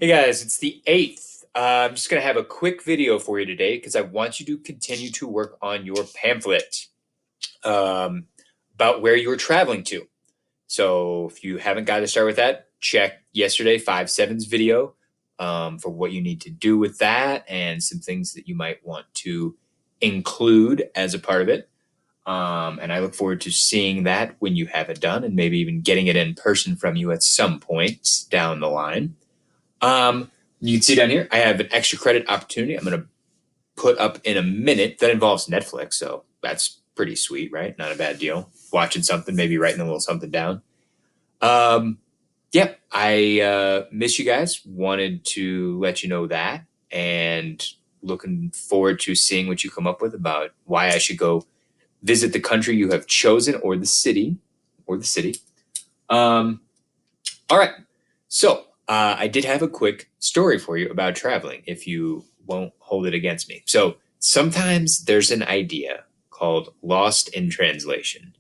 Hey guys, it's the 8th. I'm just going to have a quick video for you today because I want you to continue to work on your pamphlet um, about where you're traveling to. So if you haven't got to start with that, check yesterday 5/7's video for what you need to do with that and some things that you might want to include as a part of it. And I look forward to seeing that when you have it done and maybe even getting it in person from you at some point down the line. Um, you can see down here, I have an extra credit opportunity I'm going to put up in a minute that involves Netflix. So that's pretty sweet, right? Not a bad deal. Watching something, maybe writing a little something down. Um, yeah, I miss you guys. Wanted to let you know that and looking forward to seeing what you come up with about why I should go visit the country you have chosen or the city. Um, all right. So I did have a quick story for you about traveling, if you won't hold it against me. So sometimes there's an idea called lost in translation.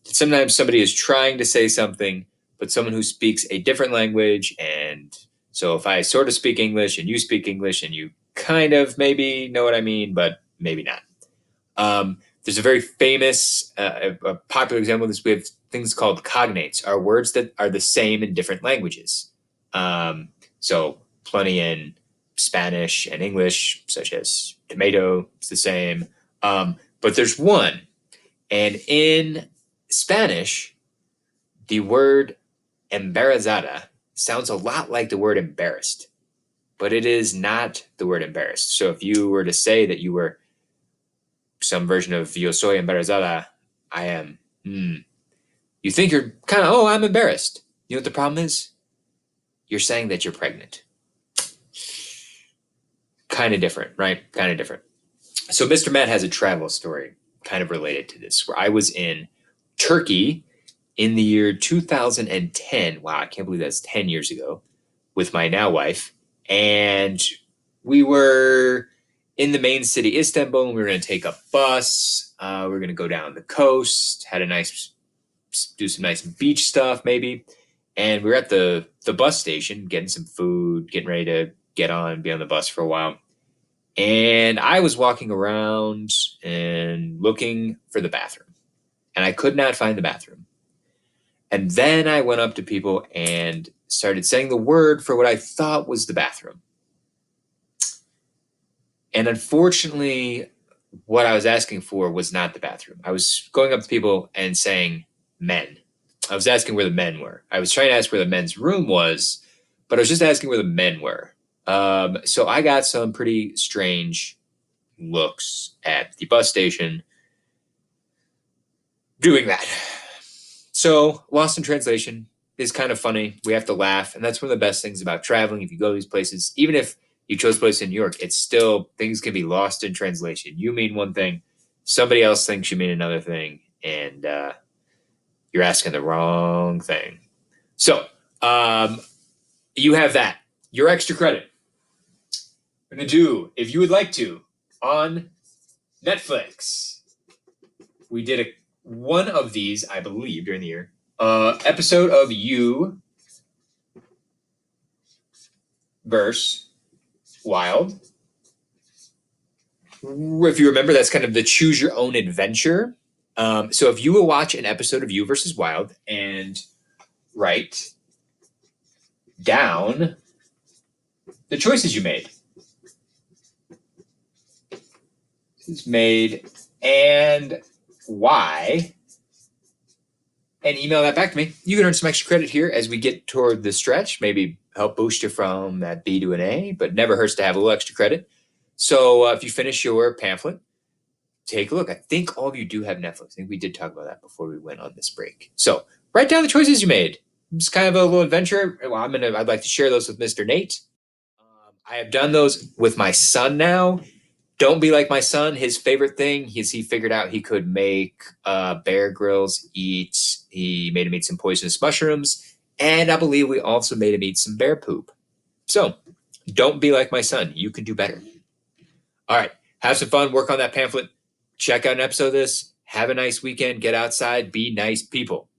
Sometimes somebody is trying to say something, but someone who speaks a different language. And so if I sort of speak English and you speak English and you kind of maybe know what I mean, but maybe not. There's a very famous, a popular example of this. We have things called cognates, are words that are the same in different languages. So plenty in Spanish and English, such as tomato, it's the same. But there's one, and in Spanish, the word embarazada sounds a lot like the word embarrassed, but it is not the word embarrassed. So if you were to say that you were some version of yo soy embarazada, I am. You think you're kind of, oh, I'm embarrassed. You know what the problem is? You're saying that you're pregnant. Kind of different, right? Kind of different. So Mr. Matt has a travel story kind of related to this, where I was in Turkey in the year 2010. Wow, I can't believe that's 10 years ago with my now wife. And we were in the main city, Istanbul, and we were going to take a bus. We were going to go down the coast, do some nice beach stuff, maybe. And we were at the bus station getting some food, getting ready to be on the bus for a while. And I was walking around and looking for the bathroom, and I could not find the bathroom. And then I went up to people and started saying the word for what I thought was the bathroom. And unfortunately, what I was asking for was not the bathroom. I was going up to people and saying men. I was asking where the men were. I was trying to ask where the men's room was, but I was just asking where the men were. So I got some pretty strange looks at the bus station doing that. So Lost in Translation is kind of funny. We have to laugh, and that's one of the best things about traveling. If you go to these places, even if you chose a place in New York, it's still things can be lost in translation. You mean one thing, somebody else thinks you mean another thing, and you're asking the wrong thing. So you have that. Your extra credit. I'm gonna do, if you would like to, on Netflix. We did one of these, I believe, during the year. Episode of You verse Wild. If you remember, that's kind of the choose your own adventure. So if you will watch an episode of You versus Wild and write down the choices you made. And why, and email that back to me. You can earn some extra credit here as we get toward the stretch, maybe help boost you from that B to an A, but never hurts to have a little extra credit. So if you finish your pamphlet, take a look. I think all of you do have Netflix. I think we did talk about that before we went on this break. So write down the choices you made. It's kind of a little adventure. Well, I'd like to share those with Mr. Nate. I have done those with my son now. Don't be like my son. His favorite thing is he figured out he could make Bear Grylls eat. He made him eat some poisonous mushrooms, and I believe we also made him eat some bear poop. So don't be like my son. You can do better. All right. Have some fun. Work on that pamphlet. Check out an episode of this. Have a nice weekend. Get outside. Be nice people.